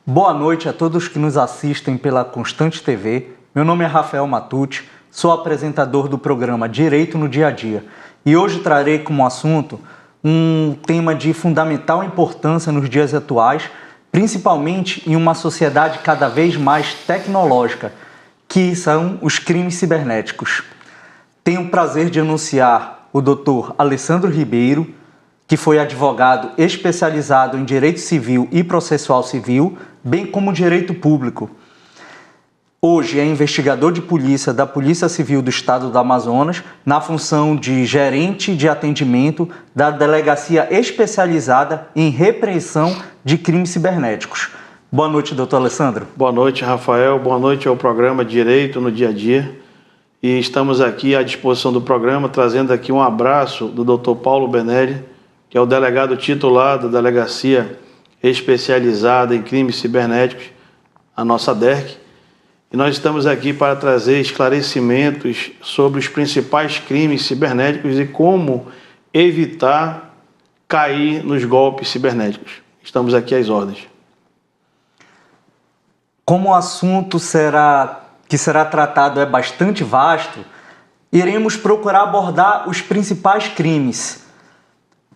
Boa noite a todos que nos assistem pela Constante TV. Meu nome é Rafael Matucci, sou apresentador do programa Direito no Dia a Dia. E hoje trarei como assunto um tema de fundamental importância nos dias atuais, principalmente em uma sociedade cada vez mais tecnológica, que são os crimes cibernéticos. Tenho o prazer de anunciar o Dr. Alessandro Ribeiro, que foi advogado especializado em Direito Civil e Processual Civil, bem como Direito Público. Hoje é investigador de polícia da Polícia Civil do Estado do Amazonas, na função de gerente de atendimento da Delegacia Especializada em Repreensão de Crimes Cibernéticos. Boa noite, doutor Alessandro. Boa noite, Rafael. Boa noite ao programa Direito no Dia a Dia. E estamos aqui à disposição do programa, trazendo aqui um abraço do Dr. Paulo Benelli, que é o delegado titular da Delegacia Especializada em Crimes Cibernéticos, a nossa DERC. E nós estamos aqui para trazer esclarecimentos sobre os principais crimes cibernéticos e como evitar cair nos golpes cibernéticos. Estamos aqui às ordens. Como o assunto que será tratado é bastante vasto, iremos procurar abordar os principais crimes.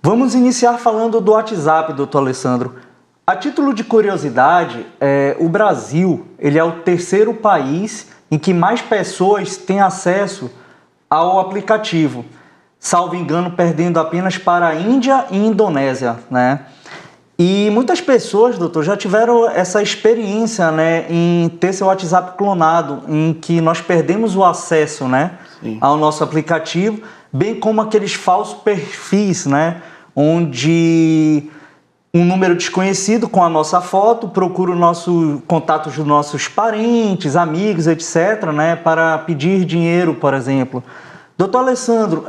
Vamos iniciar falando do WhatsApp, doutor Alessandro. A título de curiosidade, o Brasil ele é o terceiro país em que mais pessoas têm acesso ao aplicativo, salvo engano, perdendo apenas para a Índia e Indonésia, né? E muitas pessoas, doutor, já tiveram essa experiência, né, em ter seu WhatsApp clonado, em que nós perdemos o acesso, né, ao nosso aplicativo, bem como aqueles falsos perfis, né, onde um número desconhecido com a nossa foto procura o nosso contato dos nossos parentes, amigos, etc., né, para pedir dinheiro, por exemplo. Doutor Alessandro,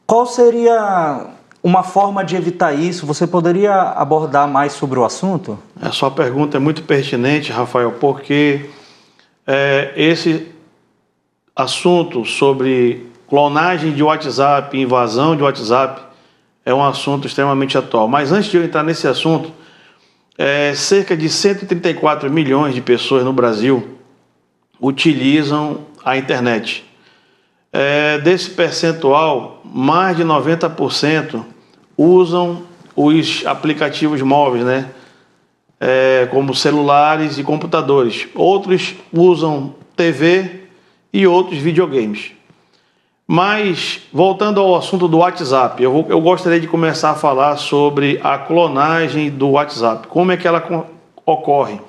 qual seria uma forma de evitar isso? Você poderia abordar mais sobre o assunto? A sua pergunta é muito pertinente, Rafael, porque esse assunto sobre clonagem de WhatsApp, invasão de WhatsApp, é um assunto extremamente atual. Mas antes de eu entrar nesse assunto, cerca de 134 milhões de pessoas no Brasil utilizam a internet. Desse percentual, mais de 90% usam os aplicativos móveis, né? Como celulares e computadores. Outros usam TV e outros videogames. Mas, voltando ao assunto do WhatsApp, eu gostaria de começar a falar sobre a clonagem do WhatsApp. Como é que ela ocorre?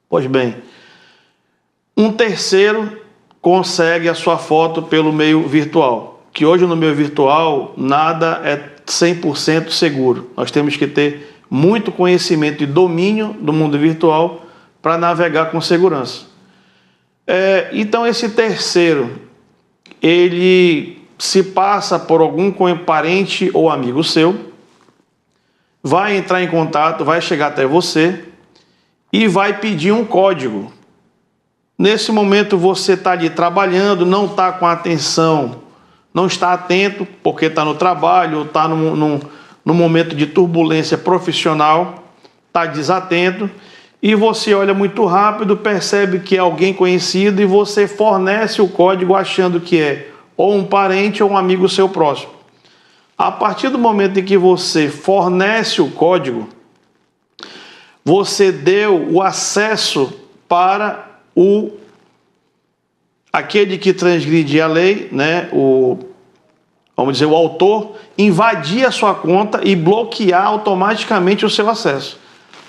Pois bem, um terceiro consegue a sua foto pelo meio virtual, que hoje no meio virtual nada é 100% seguro. Nós temos que ter muito conhecimento e domínio do mundo virtual para navegar com segurança. Então esse terceiro, ele se passa por algum parente ou amigo seu, vai entrar em contato, vai chegar até você e vai pedir um código. Nesse momento você está ali trabalhando, não está com atenção, não está atento, porque está no trabalho, ou está num momento de turbulência profissional, está desatento, e você olha muito rápido, percebe que é alguém conhecido e você fornece o código achando que é ou um parente ou um amigo seu próximo. A partir do momento em que você fornece o código, você deu o acesso para aquele que transgride a lei, né, o autor, invadir a sua conta e bloquear automaticamente o seu acesso.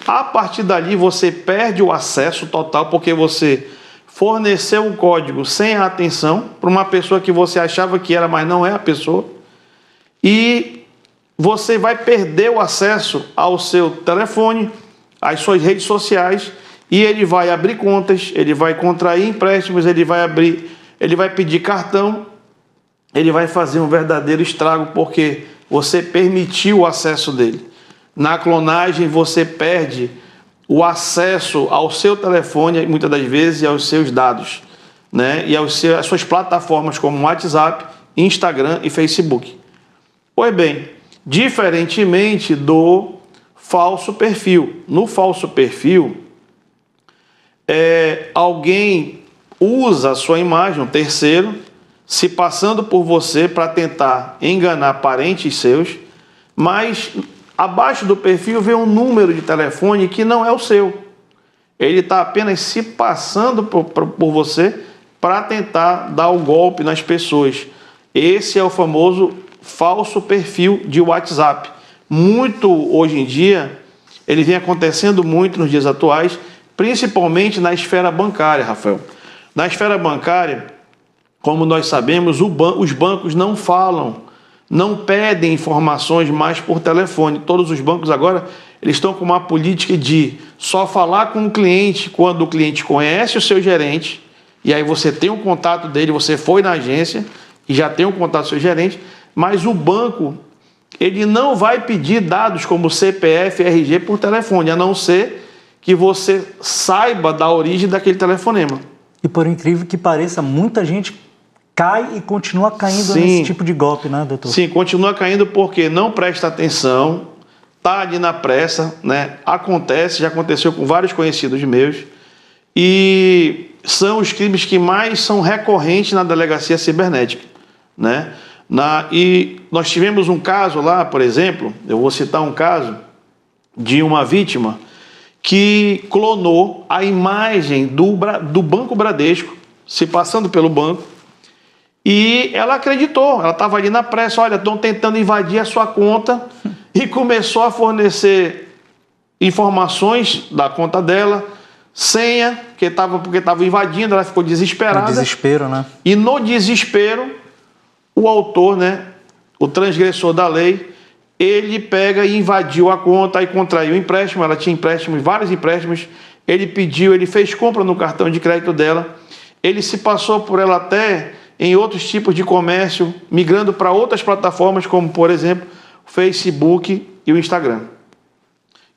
A partir dali você perde o acesso total, porque você forneceu o código sem a atenção para uma pessoa que você achava que era, mas não é a pessoa. E você vai perder o acesso ao seu telefone, às suas redes sociais, e ele vai abrir contas, ele vai contrair empréstimos, ele vai pedir cartão, ele vai fazer um verdadeiro estrago porque você permitiu o acesso dele. Na clonagem você perde o acesso ao seu telefone, muitas das vezes, e aos seus dados, né? E às suas plataformas como WhatsApp, Instagram e Facebook. Pois bem, diferentemente do falso perfil. No falso perfil, alguém usa a sua imagem, um terceiro, se passando por você para tentar enganar parentes seus, mas abaixo do perfil vem um número de telefone que não é o seu. Ele está apenas se passando por você para tentar dar o golpe nas pessoas. Esse é o famoso falso perfil de WhatsApp. Muito hoje em dia, ele vem acontecendo muito nos dias atuais, principalmente na esfera bancária, Rafael. Na esfera bancária, como nós sabemos, os bancos não falam, não pedem informações mais por telefone. Todos os bancos agora, eles estão com uma política de só falar com o cliente quando o cliente conhece o seu gerente, e aí você tem um contato dele, você foi na agência e já tem um contato do seu gerente, mas o banco, ele não vai pedir dados como CPF, RG por telefone, a não ser que você saiba da origem daquele telefonema. E por incrível que pareça, muita gente cai e continua caindo nesse tipo de golpe, né, doutor? Sim, continua caindo porque não presta atenção, tá ali na pressa, né? Acontece, já aconteceu com vários conhecidos meus, e são os crimes que mais são recorrentes na delegacia cibernética, né? E nós tivemos um caso lá, por exemplo, eu vou citar um caso de uma vítima que clonou a imagem do Banco Bradesco, se passando pelo banco, e ela acreditou, ela estava ali na pressa, olha, estão tentando invadir a sua conta, e começou a fornecer informações da conta dela, senha, porque estava invadindo, ela ficou desesperada. No desespero, né? E no desespero, o autor, né, o transgressor da lei, ele pega e invadiu a conta e contraiu empréstimo, ela tinha empréstimos, vários empréstimos, ele fez compra no cartão de crédito dela, ele se passou por ela até em outros tipos de comércio, migrando para outras plataformas, como, por exemplo, o Facebook e o Instagram.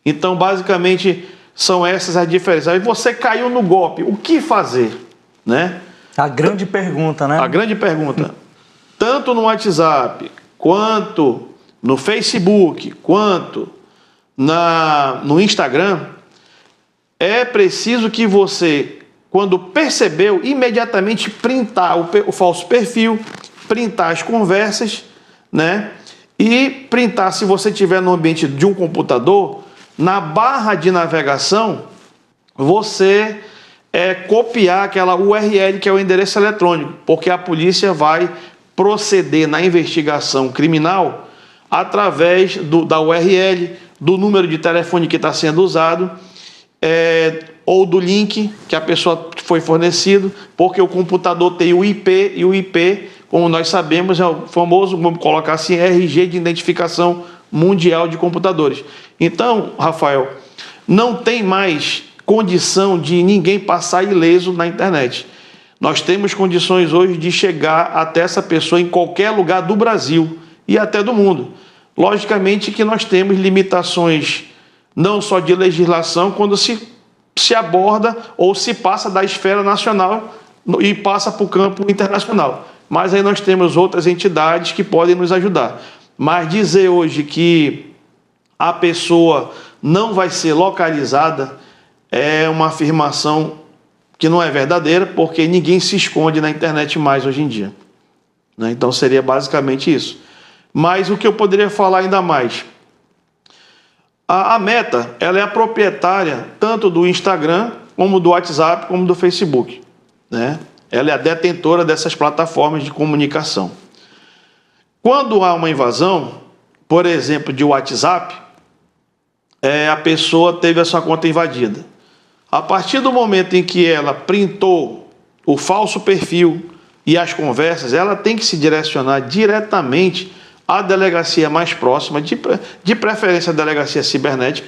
Então, basicamente, são essas as diferenças. Aí você caiu no golpe, o que fazer? Né? A grande pergunta, né? A grande pergunta. Tanto no WhatsApp, quanto no Facebook, quanto no Instagram, é preciso que você, quando percebeu, imediatamente printar o falso perfil, printar as conversas, né? E printar, se você estiver no ambiente de um computador, na barra de navegação, você copiar aquela URL que é o endereço eletrônico, porque a polícia vai proceder na investigação criminal através da URL, do número de telefone que está sendo usado, ou do link que a pessoa foi fornecido, porque o computador tem o IP, e o IP, como nós sabemos, é o famoso, vamos colocar assim, RG de identificação mundial de computadores. Então, Rafael, não tem mais condição de ninguém passar ileso na internet. Nós temos condições hoje de chegar até essa pessoa em qualquer lugar do Brasil e até do mundo. Logicamente que nós temos limitações não só de legislação, quando se aborda ou se passa da esfera nacional e passa para o campo internacional. Mas aí nós temos outras entidades que podem nos ajudar. Mas dizer hoje que a pessoa não vai ser localizada é uma afirmação que não é verdadeira, porque ninguém se esconde na internet mais hoje em dia, né? Então seria basicamente isso. Mas o que eu poderia falar ainda mais? A Meta, ela é a proprietária tanto do Instagram, como do WhatsApp, como do Facebook, né? Ela é a detentora dessas plataformas de comunicação. Quando há uma invasão, por exemplo, de WhatsApp, a pessoa teve a sua conta invadida. A partir do momento em que ela printou o falso perfil e as conversas, ela tem que se direcionar diretamente à delegacia mais próxima, de preferência a delegacia cibernética,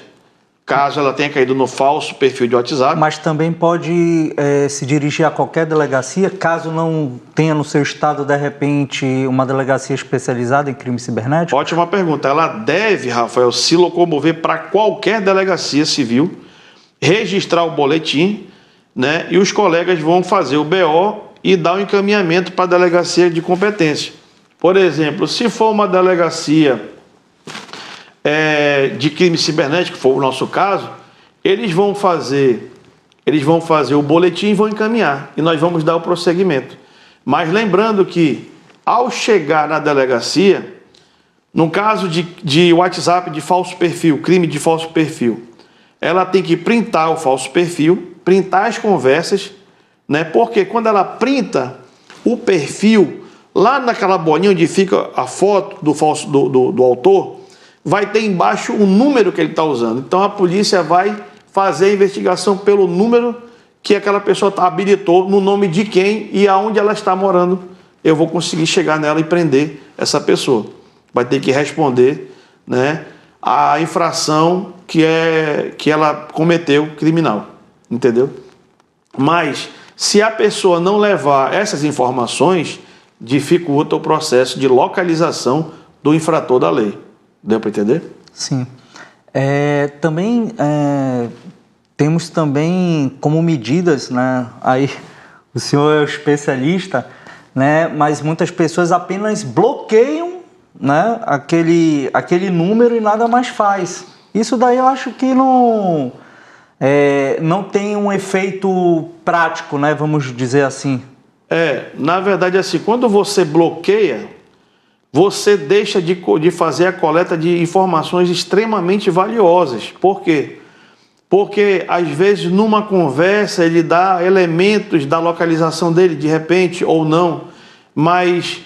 caso ela tenha caído no falso perfil de WhatsApp. Mas também pode se dirigir a qualquer delegacia, caso não tenha no seu estado, de repente, uma delegacia especializada em crime cibernético? Ótima pergunta. Ela deve, Rafael, se locomover para qualquer delegacia civil, registrar o boletim, né? E os colegas vão fazer o BO e dar o encaminhamento para a delegacia de competência. Por exemplo, se for uma delegacia de crime cibernético, que foi o nosso caso, eles vão fazer o boletim e vão encaminhar, e nós vamos dar o prosseguimento. Mas lembrando que, ao chegar na delegacia, no caso de WhatsApp de falso perfil, crime de falso perfil, ela tem que printar o falso perfil, printar as conversas, né? Porque quando ela printa o perfil, lá naquela bolinha onde fica a foto do autor, vai ter embaixo o número que ele está usando. Então a polícia vai fazer a investigação pelo número que aquela pessoa habilitou, no nome de quem e aonde ela está morando. Eu vou conseguir chegar nela e prender essa pessoa. Vai ter que responder, né, a infração que ela cometeu criminal, entendeu? Mas se a pessoa não levar essas informações, dificulta o processo de localização do infrator da lei. Deu para entender? Sim. Também temos também como medidas, né? Aí o senhor é o especialista, né? Mas muitas pessoas apenas bloqueiam, né, aquele número e nada mais faz. Isso daí eu acho que não tem um efeito prático, né? Vamos dizer assim. Na verdade, assim, quando você bloqueia, você deixa de fazer a coleta de informações extremamente valiosas. Por quê? Porque, às vezes, numa conversa, ele dá elementos da localização dele, de repente, ou não, mas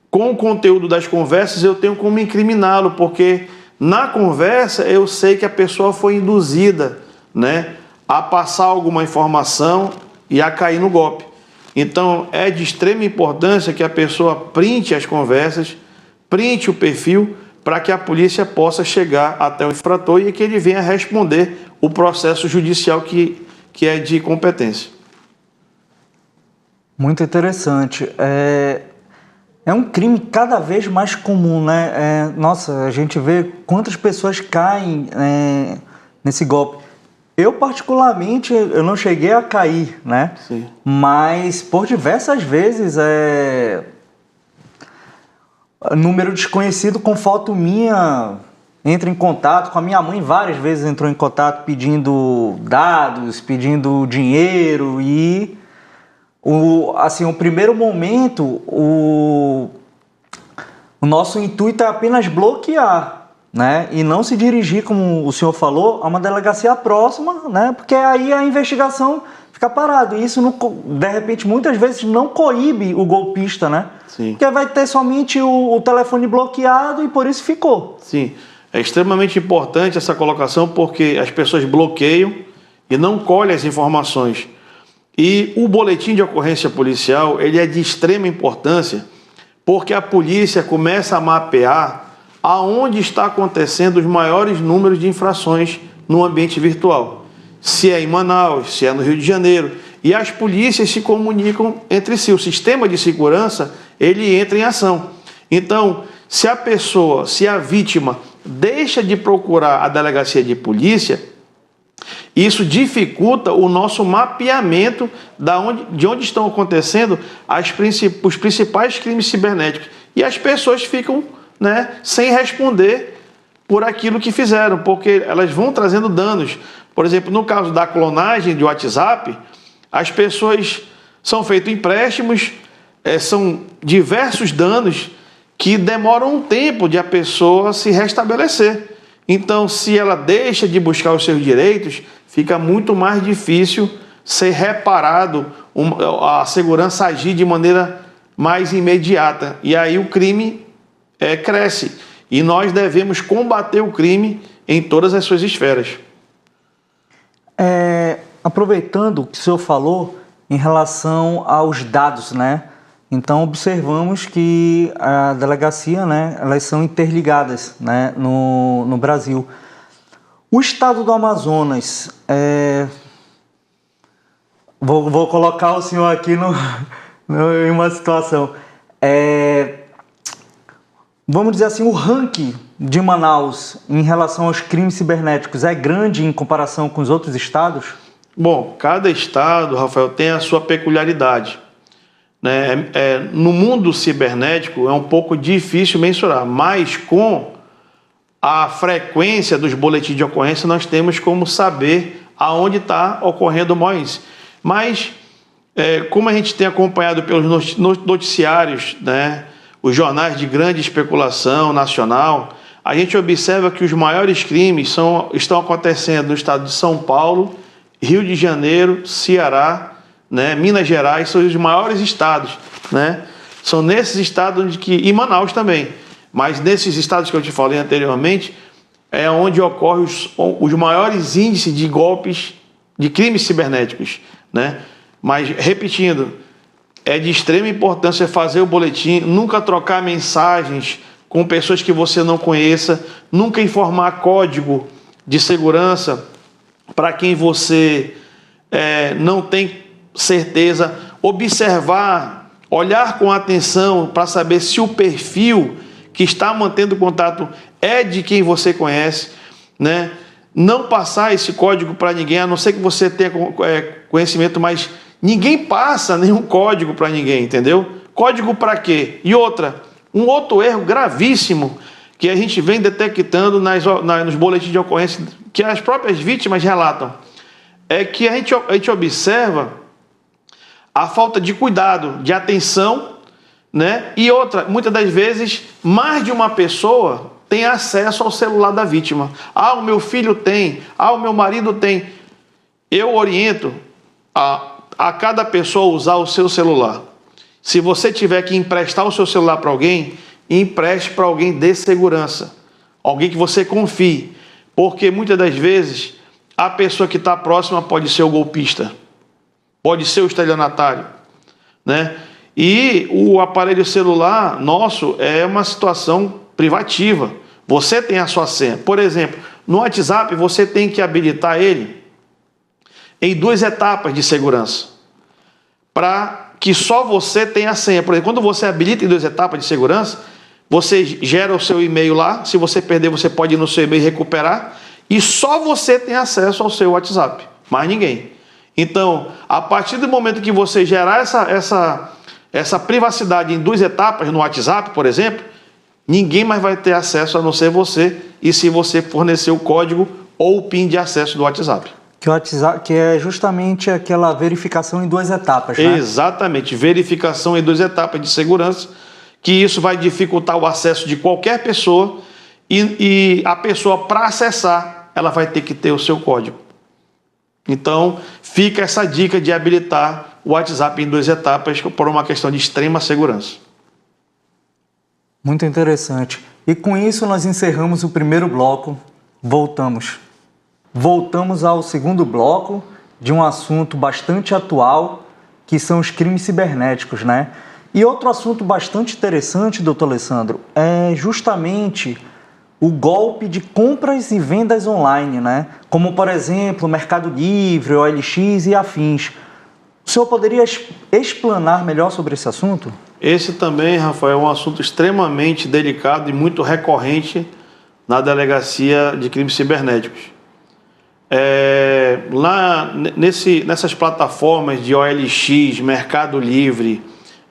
com o conteúdo das conversas eu tenho como incriminá-lo, porque na conversa eu sei que a pessoa foi induzida, né, a passar alguma informação e a cair no golpe. Então, é de extrema importância que a pessoa printe as conversas, printe o perfil, para que a polícia possa chegar até o infrator e que ele venha responder o processo judicial que é de competência. Muito interessante. É um crime cada vez mais comum, né? Nossa, a gente vê quantas pessoas caem nesse golpe. Eu, particularmente, eu não cheguei a cair, né? Sim. Mas, por diversas vezes, número desconhecido com foto minha entra em contato. Com a minha mãe, várias vezes entrou em contato pedindo dados, pedindo dinheiro. E, o primeiro momento, o nosso intuito é apenas bloquear, né? E não se dirigir, como o senhor falou, a uma delegacia próxima, né? Porque aí a investigação fica parada. E isso, de repente, muitas vezes não coíbe o golpista, né? Sim. Porque vai ter somente o telefone bloqueado e por isso ficou. Sim. É extremamente importante essa colocação, porque as pessoas bloqueiam e não colhem as informações. E o boletim de ocorrência policial, ele é de extrema importância, porque a polícia começa a mapear aonde está acontecendo os maiores números de infrações no ambiente virtual. Se é em Manaus, se é no Rio de Janeiro. E as polícias se comunicam entre si. O sistema de segurança, ele entra em ação. Então, se a vítima deixa de procurar a delegacia de polícia, isso dificulta o nosso mapeamento de onde estão acontecendo os principais crimes cibernéticos. E as pessoas ficam, né, sem responder por aquilo que fizeram, porque elas vão trazendo danos. Por exemplo, no caso da clonagem de WhatsApp, as pessoas são feitos empréstimos, são diversos danos que demoram um tempo de a pessoa se restabelecer. Então, se ela deixa de buscar os seus direitos, fica muito mais difícil ser reparado, a segurança agir de maneira mais imediata. E aí o crime cresce. E nós devemos combater o crime em todas as suas esferas. Aproveitando o que o senhor falou em relação aos dados, né? Então, observamos que a delegacia, né, elas são interligadas, né, no Brasil. O estado do Amazonas, vou colocar o senhor aqui em uma situação. Vamos dizer assim, o ranking de Manaus em relação aos crimes cibernéticos é grande em comparação com os outros estados? Bom, cada estado, Rafael, tem a sua peculiaridade. No mundo cibernético é um pouco difícil mensurar, mas com a frequência dos boletins de ocorrência, nós temos como saber aonde está ocorrendo o maior índice. Mas, como a gente tem acompanhado pelos noticiários, né, os jornais de grande especulação nacional, a gente observa que os maiores crimes estão acontecendo no estado de São Paulo, Rio de Janeiro, Ceará, né, Minas Gerais, são os maiores estados, né? São nesses estados e Manaus também. Mas nesses estados que eu te falei anteriormente, é onde ocorrem os maiores índices de golpes, de crimes cibernéticos, né? Mas, repetindo, é de extrema importância fazer o boletim, nunca trocar mensagens com pessoas que você não conheça, nunca informar código de segurança para quem você não tem certeza, observar, olhar com atenção para saber se o perfil que está mantendo contato é de quem você conhece, né? Não passar esse código para ninguém, a não ser que você tenha conhecimento, mas ninguém passa nenhum código para ninguém, entendeu? Código para quê? E um outro erro gravíssimo que a gente vem detectando nos boletins de ocorrência, que as próprias vítimas relatam, é que a gente observa a falta de cuidado, de atenção, né? E muitas das vezes, mais de uma pessoa tem acesso ao celular da vítima. Ah, o meu filho tem, o meu marido tem. Eu oriento a cada pessoa usar o seu celular. Se você tiver que emprestar o seu celular para alguém, empreste para alguém de segurança. Alguém que você confie. Porque muitas das vezes a pessoa que está próxima pode ser o golpista, pode ser o estelionatário, né? E o aparelho celular nosso é uma situação privativa. Você tem a sua senha. Por exemplo, no WhatsApp você tem que habilitar ele em 2 etapas de segurança, para que só você tenha a senha. Por exemplo, quando você habilita em 2 etapas de segurança, você gera o seu e-mail lá. Se você perder, você pode ir no seu e-mail e recuperar. E só você tem acesso ao seu WhatsApp, mais ninguém. Então, a partir do momento que você gerar essa privacidade em 2 etapas no WhatsApp, por exemplo, ninguém mais vai ter acesso a não ser você, e se você fornecer o código ou o PIN de acesso do WhatsApp. Que o WhatsApp, que é justamente aquela verificação em 2 etapas, né? Exatamente, verificação em 2 etapas de segurança, que isso vai dificultar o acesso de qualquer pessoa, e a pessoa, para acessar, ela vai ter que ter o seu código. Então, fica essa dica de habilitar o WhatsApp em 2 etapas por uma questão de extrema segurança. Muito interessante. E com isso nós encerramos o primeiro bloco. Voltamos ao segundo bloco de um assunto bastante atual, que são os crimes cibernéticos, né? E outro assunto bastante interessante, doutor Alessandro, é justamente o golpe de compras e vendas online, né? Como, por exemplo, Mercado Livre, OLX e afins. O senhor poderia explanar melhor sobre esse assunto? Esse também, Rafael, é um assunto extremamente delicado e muito recorrente na Delegacia de Crimes Cibernéticos. Nessas plataformas de OLX, Mercado Livre,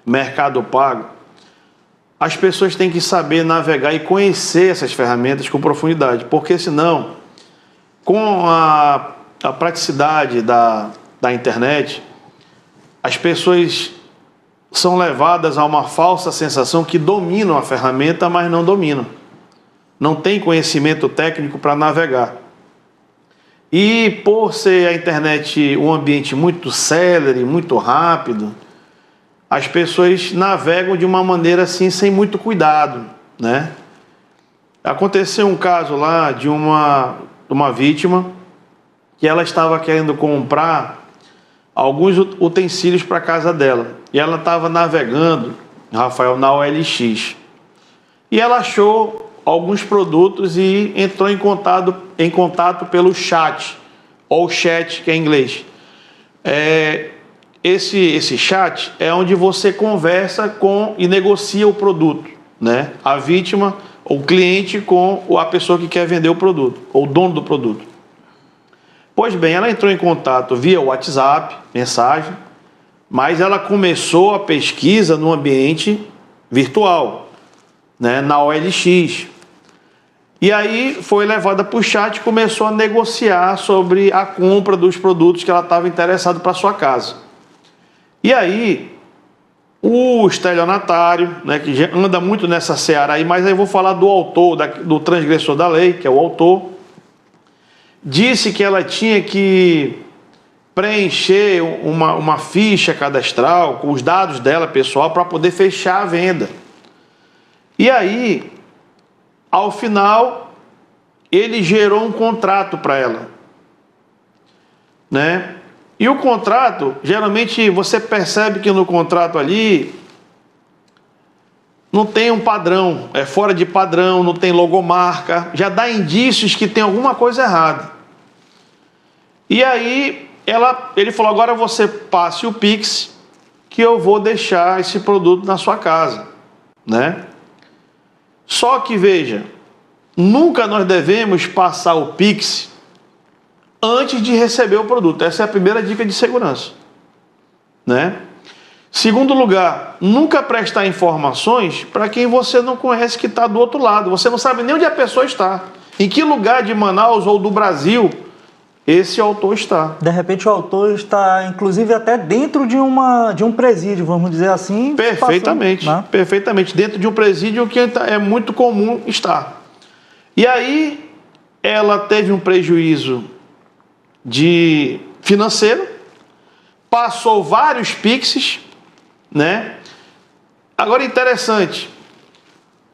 Mercado Pago, as pessoas têm que saber navegar e conhecer essas ferramentas com profundidade, porque senão, com a praticidade da internet, as pessoas são levadas a uma falsa sensação que dominam a ferramenta, mas não dominam. Não tem conhecimento técnico para navegar. E por ser a internet um ambiente muito célere, muito rápido, as pessoas navegam de uma maneira assim, sem muito cuidado, né? Aconteceu um caso lá de uma vítima que ela estava querendo comprar alguns utensílios para a casa dela. E ela estava navegando, Rafael, na OLX. E ela achou alguns produtos e entrou em contato pelo chat, ou chat, que é em inglês. Esse chat é onde você conversa e negocia o produto, né? A vítima, o cliente, com a pessoa que quer vender o produto, ou o dono do produto. Pois bem, ela entrou em contato via WhatsApp, mensagem, mas ela começou a pesquisa no ambiente virtual, né, na OLX. E aí foi levada para o chat e começou a negociar sobre a compra dos produtos que ela estava interessada para sua casa. E aí, o estelionatário, né, que anda muito nessa seara aí, mas aí eu vou falar do autor, do transgressor da lei, que é o autor, disse que ela tinha que preencher uma ficha cadastral com os dados dela pessoal para poder fechar a venda. E aí, ao final, ele gerou um contrato para ela, né? E o contrato, geralmente você percebe que no contrato ali não tem um padrão, é fora de padrão, não tem logomarca, já dá indícios que tem alguma coisa errada. E aí ele falou: agora você passe o Pix que eu vou deixar esse produto na sua casa, né? Só que veja, nunca nós devemos passar o Pix antes de receber o produto. Essa é a primeira dica de segurança, né? Segundo lugar, nunca prestar informações para quem você não conhece que está do outro lado. Você não sabe nem onde a pessoa está. Em que lugar de Manaus ou do Brasil esse autor está. De repente o autor está, inclusive, até dentro de um presídio, vamos dizer assim. Perfeitamente, passando, né? Perfeitamente. Dentro de um presídio que é muito comum estar. E aí ela teve um prejuízo financeiro, passou vários Pixes, né? Agora, interessante,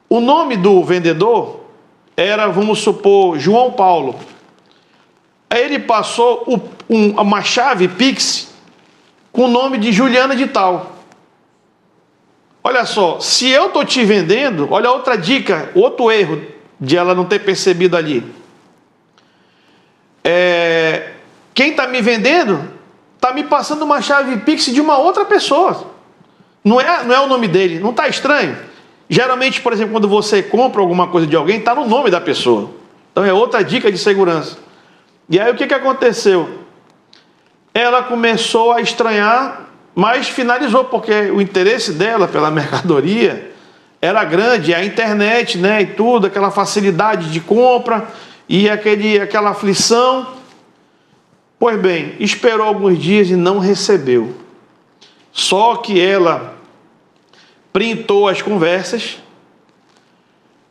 o nome do vendedor era, vamos supor, João Paulo. Aí ele passou uma chave Pix com o nome de Juliana de tal. Olha só, se eu estou te vendendo, olha outra dica, outro erro de ela não ter percebido ali. Quem está me vendendo está me passando uma chave Pix de uma outra pessoa. Não é o nome dele, não está estranho? Geralmente, por exemplo, quando você compra alguma coisa de alguém, está no nome da pessoa. Então é outra dica de segurança. E aí o que aconteceu? Ela começou a estranhar, mas finalizou, porque o interesse dela pela mercadoria era grande, a internet, né, e tudo, aquela facilidade de compra e aquela aflição. Pois bem, esperou alguns dias e não recebeu. Só que ela printou as conversas,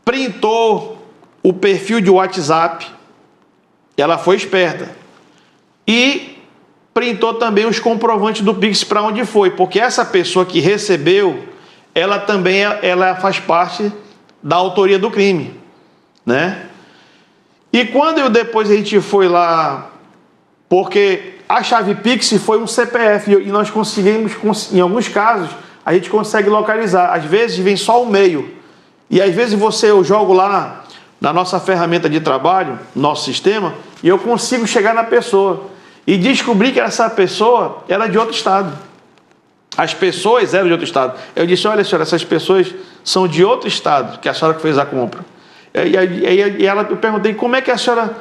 printou o perfil de WhatsApp, ela foi esperta, e printou também os comprovantes do Pix para onde foi, porque essa pessoa que recebeu, ela também ela faz parte da autoria do crime, né? E quando depois a gente foi lá, porque a chave Pix foi um CPF e nós conseguimos, em alguns casos, a gente consegue localizar. Às vezes vem só o meio. E às vezes eu jogo lá na nossa ferramenta de trabalho, nosso sistema, e eu consigo chegar na pessoa e descobrir que essa pessoa era de outro estado. As pessoas eram de outro estado. Eu disse: olha, senhora, essas pessoas são de outro estado, que a senhora fez a compra. E eu perguntei: como é que a senhora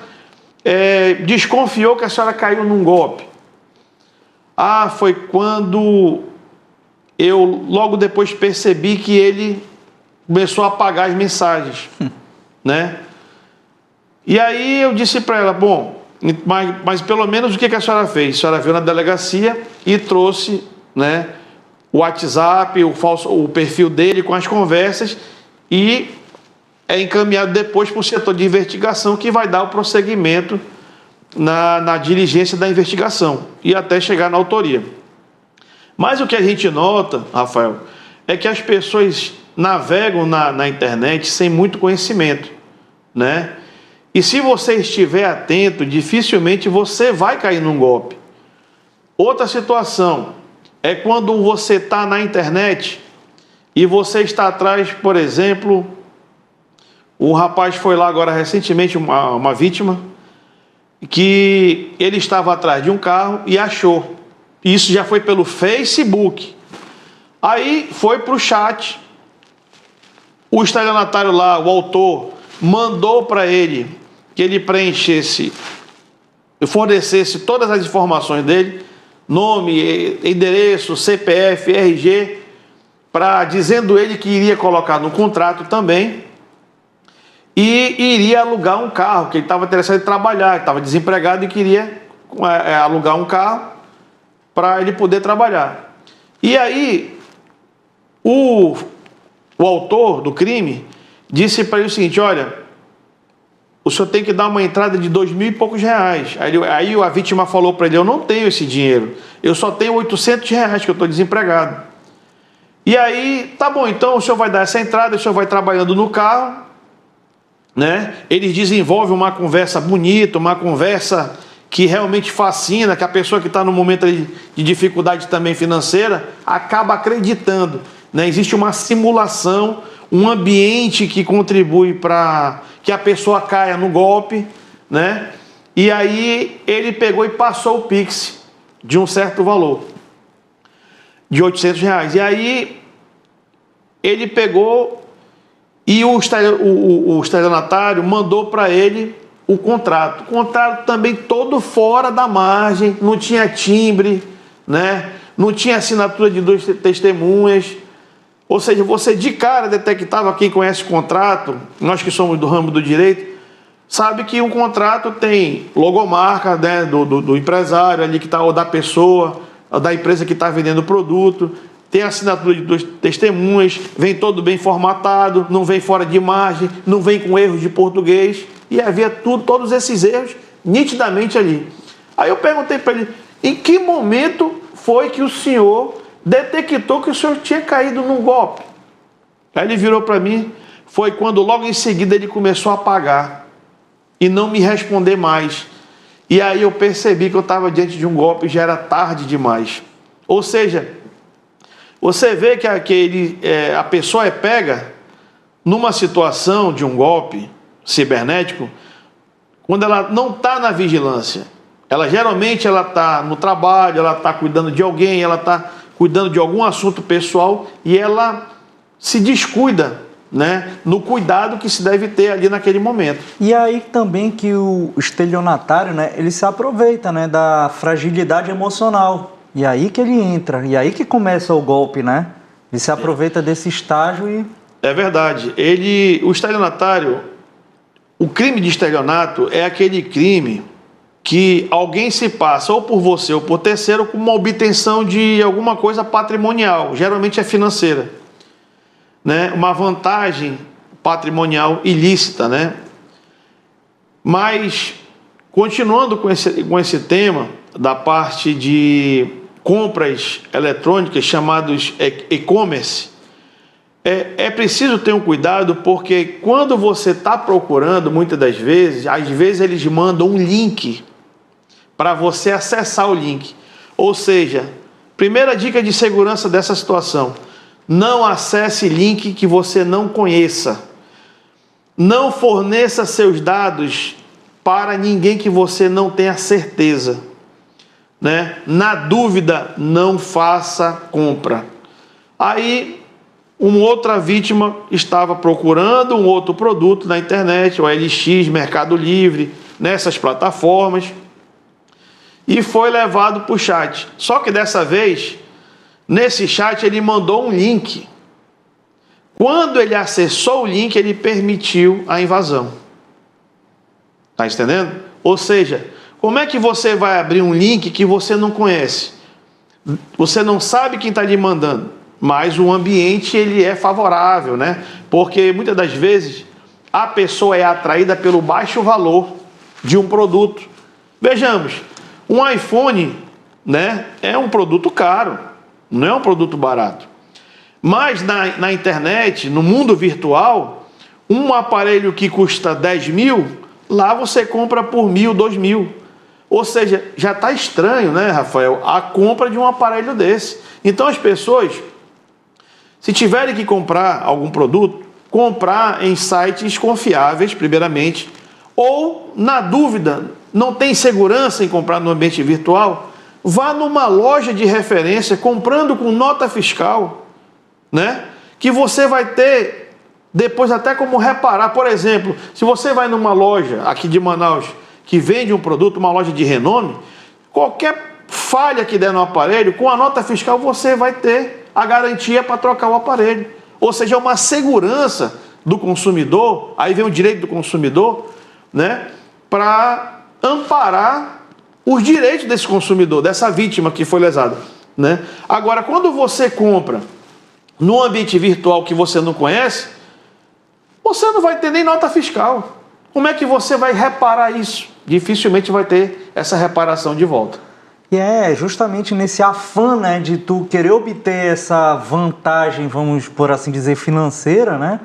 desconfiou que a senhora caiu num golpe? Ah, foi quando eu logo depois percebi que ele começou a apagar as mensagens, né? E aí eu disse para ela: bom, mas pelo menos o que a senhora fez? A senhora veio na delegacia e trouxe, né, o WhatsApp, o perfil dele com as conversas, e é encaminhado depois para o setor de investigação, que vai dar o prosseguimento na diligência da investigação e até chegar na autoria. Mas o que a gente nota, Rafael, é que as pessoas navegam na internet sem muito conhecimento, né? E se você estiver atento, dificilmente você vai cair num golpe. Outra situação é quando você está na internet e você está atrás, por exemplo, o rapaz foi lá agora recentemente, uma vítima, que ele estava atrás de um carro e achou. Isso já foi pelo Facebook. Aí foi para o chat. O estelionatário lá, o autor, mandou para ele que ele fornecesse todas as informações dele, nome, endereço, CPF, RG, dizendo ele que iria colocar no contrato também. e iria alugar um carro, que ele estava interessado em trabalhar, estava desempregado e queria alugar um carro para ele poder trabalhar. E aí, o autor do crime disse para ele o seguinte: olha, o senhor tem que dar uma entrada de 2.000 e poucos reais. Aí a vítima falou para ele: eu não tenho esse dinheiro, eu só tenho 800 reais, que eu estou desempregado. E aí, tá bom, então o senhor vai dar essa entrada, o senhor vai trabalhando no carro, né? Eles desenvolvem uma conversa bonita, uma conversa que realmente fascina, que a pessoa que está no momento de dificuldade também financeira acaba acreditando, né? Existe uma simulação, um ambiente que contribui para que a pessoa caia no golpe, né? E aí ele pegou e passou o Pix de um certo valor, de 800 reais. E aí ele pegou e o estelionatário mandou para ele o contrato. O contrato também todo fora da margem, não tinha timbre, né? Não tinha assinatura de 2 testemunhas. Ou seja, você de cara detectava, quem conhece o contrato, nós que somos do ramo do direito, sabe que um contrato tem logomarca, né, do empresário ali que está, ou da pessoa, ou da empresa que está vendendo o produto, tem assinatura de 2 testemunhas, vem todo bem formatado, não vem fora de margem, não vem com erros de português, e havia todos esses erros nitidamente ali. Aí eu perguntei para ele: em que momento foi que o senhor detectou que o senhor tinha caído num golpe? Aí ele virou para mim: foi quando logo em seguida ele começou a pagar e não me responder mais. E aí eu percebi que eu estava diante de um golpe e já era tarde demais. Ou seja, você vê que a pessoa é pega numa situação de um golpe cibernético quando ela não está na vigilância. Ela geralmente está no trabalho, ela está cuidando de alguém, ela está cuidando de algum assunto pessoal e ela se descuida, né, no cuidado que se deve ter ali naquele momento. E aí também que o estelionatário, né, ele se aproveita, né, da fragilidade emocional. E aí que ele entra, e aí que começa o golpe, né? Ele se aproveita desse estágio e... É verdade. O estelionatário, o crime de estelionato é aquele crime que alguém se passa, ou por você ou por terceiro, com uma obtenção de alguma coisa patrimonial, geralmente é financeira, né? Uma vantagem patrimonial ilícita, né? Mas, continuando com esse tema da parte de compras eletrônicas, chamados e-commerce, é preciso ter um cuidado, porque quando você está procurando, muitas das vezes, às vezes eles mandam um link para você acessar o link. Ou seja, primeira dica de segurança dessa situação: não acesse link que você não conheça. Não forneça seus dados para ninguém que você não tenha certeza, né? Na dúvida, não faça compra. Aí, uma outra vítima estava procurando um outro produto na internet, o OLX, Mercado Livre, nessas plataformas, e foi levado para o chat. Só que dessa vez, nesse chat, ele mandou um link. Quando ele acessou o link, ele permitiu a invasão. Está entendendo? Ou seja, como é que você vai abrir um link que você não conhece? Você não sabe quem está lhe mandando, mas o ambiente ele é favorável, né? Porque muitas das vezes a pessoa é atraída pelo baixo valor de um produto. Vejamos, um iPhone, né, é um produto caro, não é um produto barato. Mas na internet, no mundo virtual, um aparelho que custa 10 mil, lá você compra por 1.000, 2.000. Ou seja, já está estranho, né, Rafael, a compra de um aparelho desse. Então as pessoas, se tiverem que comprar algum produto, comprar em sites confiáveis, primeiramente, ou, na dúvida, não tem segurança em comprar no ambiente virtual, vá numa loja de referência, comprando com nota fiscal, né? Que você vai ter depois até como reparar. Por exemplo, se você vai numa loja aqui de Manaus que vende um produto, uma loja de renome, qualquer falha que der no aparelho, com a nota fiscal você vai ter a garantia para trocar o aparelho. Ou seja, é uma segurança do consumidor, aí vem o direito do consumidor, né, para amparar os direitos desse consumidor, dessa vítima que foi lesada, né? Agora, quando você compra num ambiente virtual que você não conhece, você não vai ter nem nota fiscal. Como é que você vai reparar isso? Dificilmente vai ter essa reparação de volta. E é justamente nesse afã, né, de tu querer obter essa vantagem, vamos por assim dizer, financeira, né?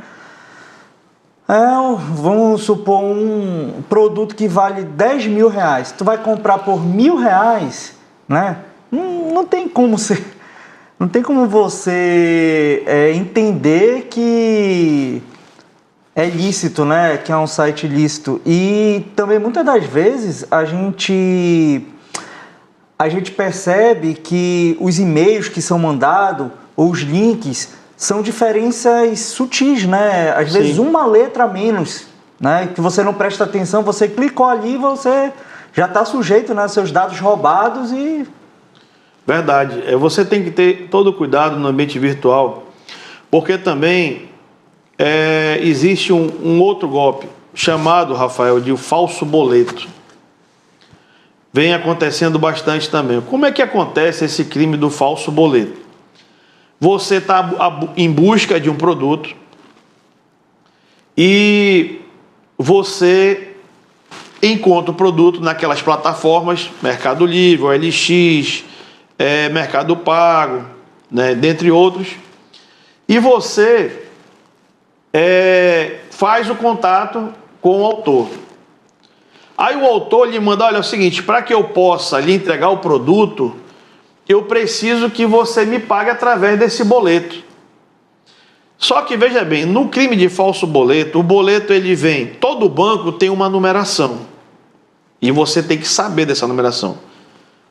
Vamos supor um produto que vale 10 mil reais. Tu vai comprar por R$1.000, né? Não tem como você entender que é lícito, né? Que é um site lícito. E também muitas das vezes a gente percebe que os e-mails que são mandados ou os links são diferenças sutis, né? Às vezes uma letra a menos, né? Que você não presta atenção, você clicou ali e você já está sujeito, né? Seus dados roubados e... Verdade. Você tem que ter todo cuidado no ambiente virtual, porque também existe um outro golpe chamado, Rafael, de falso boleto. Vem acontecendo bastante também. Como é que acontece esse crime do falso boleto? Você está em busca de um produto e você encontra o produto naquelas plataformas, Mercado Livre, OLX, Mercado Pago, né, dentre outros, e você faz o contato com o autor. Aí o autor lhe manda, olha, é o seguinte, para que eu possa lhe entregar o produto, eu preciso que você me pague através desse boleto. Só que, veja bem, no crime de falso boleto, o boleto ele vem, todo banco tem uma numeração. E você tem que saber dessa numeração.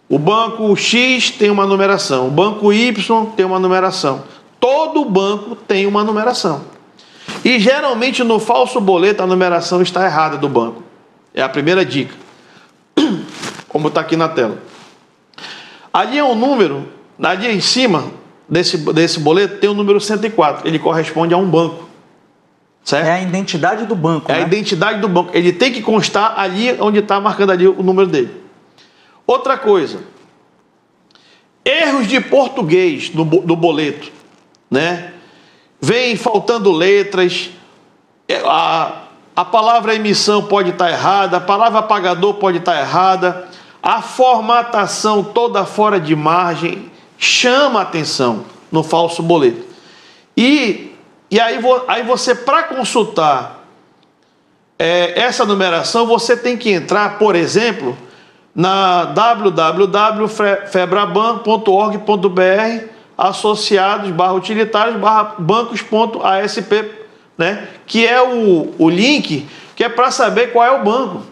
O banco X tem uma numeração, o banco Y tem uma numeração. Todo banco tem uma numeração. E geralmente no falso boleto a numeração está errada do banco. É a primeira dica. Como está aqui na tela. Ali é um número, ali em cima desse boleto tem o número 104. Ele corresponde a um banco. Certo? É a identidade do banco. É, né? A identidade do banco. Ele tem que constar ali onde está marcando ali o número dele. Outra coisa. Erros de português do boleto. Né? Vem faltando letras. A palavra emissão pode estar errada. A palavra pagador pode estar errada. A formatação toda fora de margem chama a atenção no falso boleto. E aí você, para consultar essa numeração, você tem que entrar, por exemplo, na www.febraban.org.br associados/utilitários/bancos.asp, né? Que é o link que é para saber qual é o banco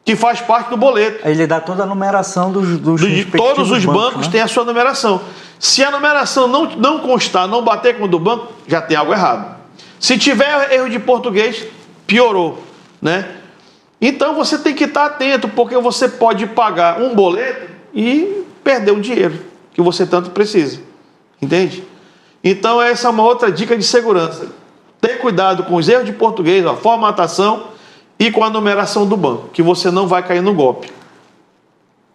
que faz parte do boleto. Ele dá toda a numeração dos todos os bancos, né? Têm a sua numeração. Se a numeração não constar, não bater com o do banco, já tem algo errado. Se tiver erro de português, piorou, né? Então você tem que estar atento, porque você pode pagar um boleto e perder o dinheiro que você tanto precisa. Entende? Então essa é uma outra dica de segurança. Ter cuidado com os erros de português, a formatação e com a numeração do banco, que você não vai cair no golpe.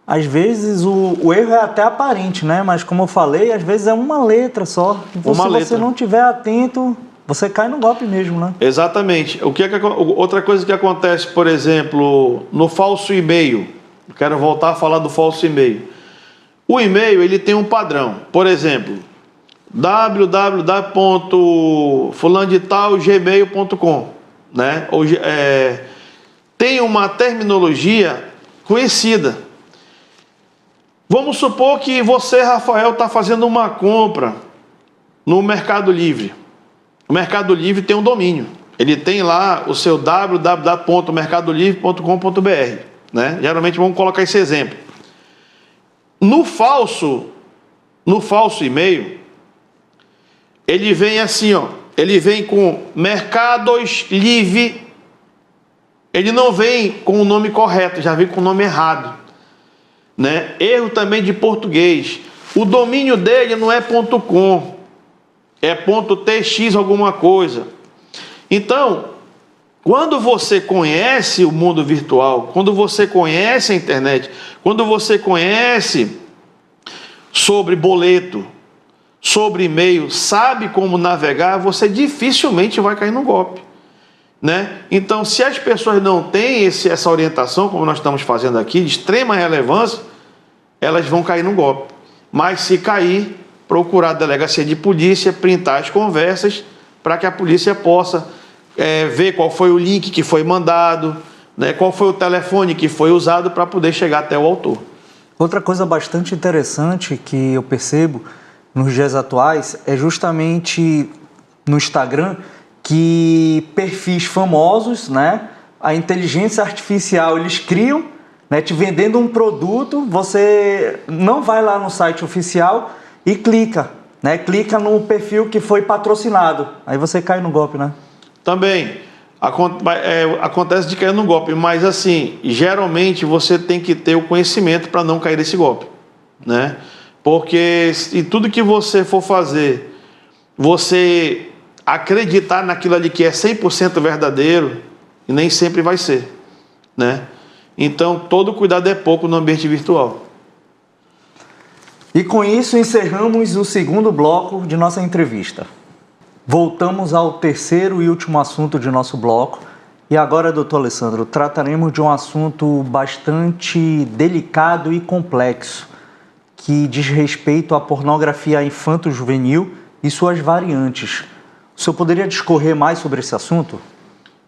Às vezes o erro é até aparente, né? Mas como eu falei, às vezes é uma letra só. Então, se você não estiver atento, você cai no golpe mesmo, né? Exatamente. Outra coisa que acontece, por exemplo, no falso e-mail. Eu quero voltar a falar do falso e-mail. O e-mail ele tem um padrão. Por exemplo, www.fulandetal.gmail.com, né? Tem uma terminologia conhecida. Vamos supor que você, Rafael, está fazendo uma compra no Mercado Livre. O Mercado Livre tem um domínio. Ele tem lá o seu www.mercadolivre.com.br, né? Geralmente vamos colocar esse exemplo. No falso e-mail, ele vem assim, ó. Ele vem com Mercados Livre. Ele não vem com o nome correto, já vem com o nome errado, né? Erro também de português. O domínio dele não é .com, é .tx alguma coisa. Então, quando você conhece o mundo virtual, quando você conhece a internet, quando você conhece sobre boleto, sobre e-mail, sabe como navegar, você dificilmente vai cair no golpe, né? Então, se as pessoas não têm essa orientação, como nós estamos fazendo aqui, de extrema relevância, elas vão cair no golpe. Mas se cair, procurar a delegacia de polícia, printar as conversas, para que a polícia possa ver qual foi o link que foi mandado, né, qual foi o telefone que foi usado para poder chegar até o autor. Outra coisa bastante interessante que eu percebo nos dias atuais é justamente no Instagram que perfis famosos, né, a inteligência artificial, eles criam, né, te vendendo um produto, você não vai lá no site oficial e clica, né, clica no perfil que foi patrocinado, aí você cai no golpe, né? Também acontece de cair no golpe, mas assim, geralmente você tem que ter o conhecimento para não cair nesse golpe, né? Porque em tudo que você for fazer, você acreditar naquilo ali que é 100% verdadeiro, e nem sempre vai ser, né? Então, todo cuidado é pouco no ambiente virtual. E com isso encerramos o segundo bloco de nossa entrevista. Voltamos ao terceiro e último assunto de nosso bloco. E agora, doutor Alessandro, trataremos de um assunto bastante delicado e complexo, que diz respeito à pornografia infanto-juvenil e suas variantes. O senhor poderia discorrer mais sobre esse assunto?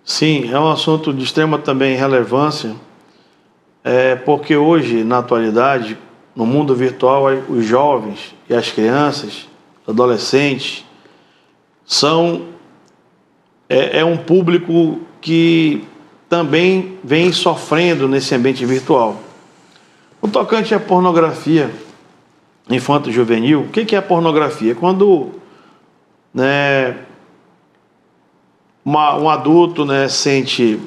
Sim, é um assunto de extrema também relevância, porque hoje, na atualidade, no mundo virtual, os jovens e as crianças, adolescentes, é um público que também vem sofrendo nesse ambiente virtual. No tocante à pornografia infanto-juvenil, o que é a pornografia? Quando, né, um adulto, né, sente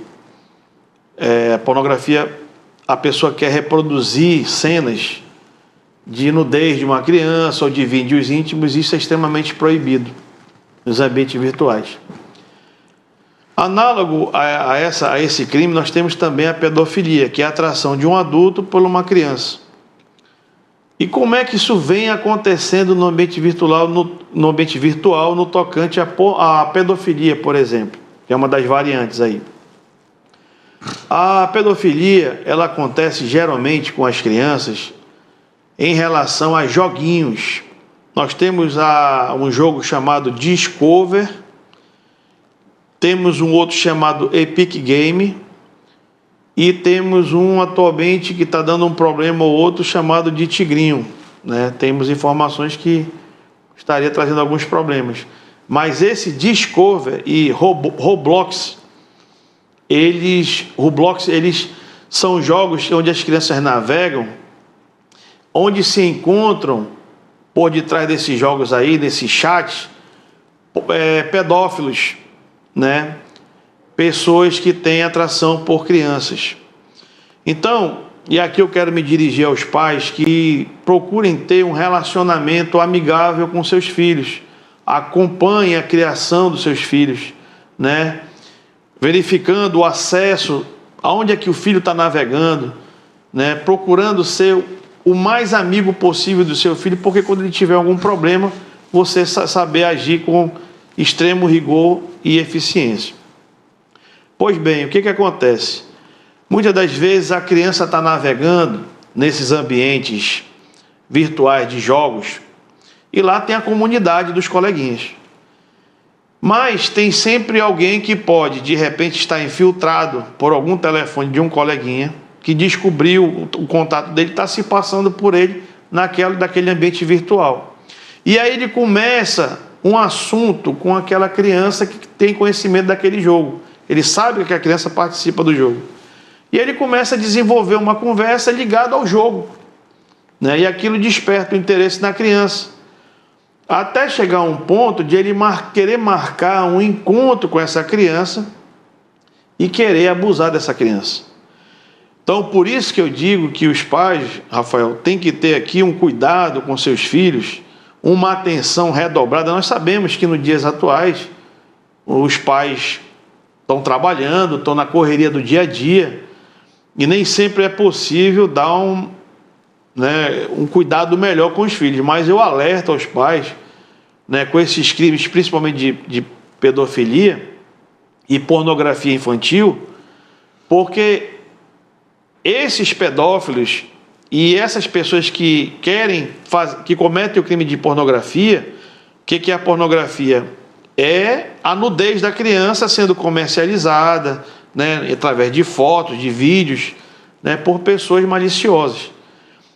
pornografia, a pessoa quer reproduzir cenas de nudez de uma criança ou de vídeos íntimos, isso é extremamente proibido nos ambientes virtuais. Análogo a esse crime, nós temos também a pedofilia, que é a atração de um adulto por uma criança. E como é que isso vem acontecendo no ambiente virtual, no tocante à pedofilia, por exemplo, que é uma das variantes aí? A pedofilia, ela acontece geralmente com as crianças em relação a joguinhos. Nós temos um jogo chamado Discover, temos um outro chamado Epic Game e temos um atualmente que está dando um problema ou outro chamado de Tigrinho, né? Temos informações que estaria trazendo alguns problemas. Mas esse Discover e Roblox, eles são jogos onde as crianças navegam, onde se encontram por detrás desses jogos aí, desses chats, pedófilos, né? Pessoas que têm atração por crianças. Então, e aqui eu quero me dirigir aos pais que procurem ter um relacionamento amigável com seus filhos, acompanhem a criação dos seus filhos, né? Verificando o acesso, aonde é que o filho está navegando, né? Procurando ser o mais amigo possível do seu filho, porque quando ele tiver algum problema, você saber agir com extremo rigor e eficiência. Pois bem, o que acontece? Muitas das vezes a criança está navegando nesses ambientes virtuais de jogos e lá tem a comunidade dos coleguinhas. Mas tem sempre alguém que pode, de repente, estar infiltrado por algum telefone de um coleguinha que descobriu o contato dele, está se passando por ele daquele ambiente virtual. E aí ele começa um assunto com aquela criança que tem conhecimento daquele jogo. Ele sabe que a criança participa do jogo. E ele começa a desenvolver uma conversa ligada ao jogo, né? E aquilo desperta o interesse na criança. Até chegar a um ponto de ele querer marcar um encontro com essa criança e querer abusar dessa criança. Então, por isso que eu digo que os pais, Rafael, têm que ter aqui um cuidado com seus filhos, uma atenção redobrada. Nós sabemos que nos dias atuais, os pais estão trabalhando, estão na correria do dia a dia, e nem sempre é possível dar um cuidado melhor com os filhos. Mas eu alerto aos pais, né, com esses crimes, principalmente de pedofilia e pornografia infantil, porque esses pedófilos e essas pessoas que que cometem o crime de pornografia, o que é a pornografia? É a nudez da criança sendo comercializada, né, através de fotos, de vídeos, né, por pessoas maliciosas.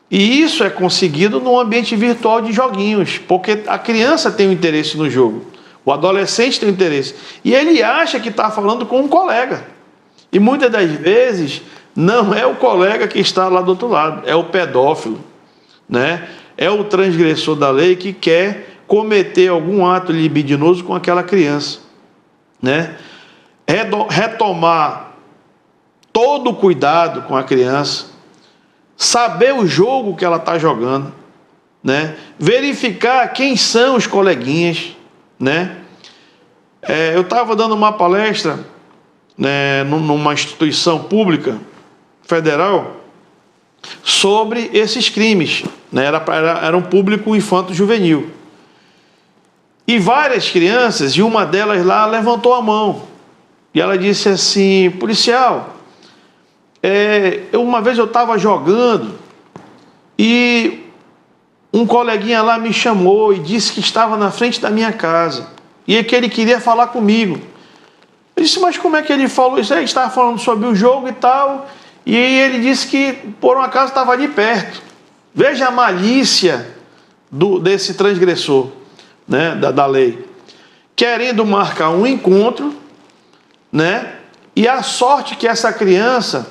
E isso é conseguido no ambiente virtual de joguinhos, porque a criança tem um interesse no jogo, o adolescente tem um interesse, e ele acha que está falando com um colega. E muitas das vezes não é o colega que está lá do outro lado, é o pedófilo, né? É o transgressor da lei que quer cometer algum ato libidinoso com aquela criança, né? Retomar todo o cuidado com a criança, saber o jogo que ela está jogando, né? Verificar quem são os coleguinhas, né? Eu estava dando uma palestra, né, numa instituição pública federal sobre esses crimes, né? Era um público infanto-juvenil. E várias crianças, e uma delas lá levantou a mão. E ela disse assim: policial, uma vez eu estava jogando e um coleguinha lá me chamou e disse que estava na frente da minha casa e que ele queria falar comigo. Eu disse: mas como é que ele falou isso? Ele estava falando sobre o jogo e tal, e ele disse que por um acaso estava ali perto. Veja a malícia desse transgressor, né, da lei, querendo marcar um encontro, né? E a sorte que essa criança,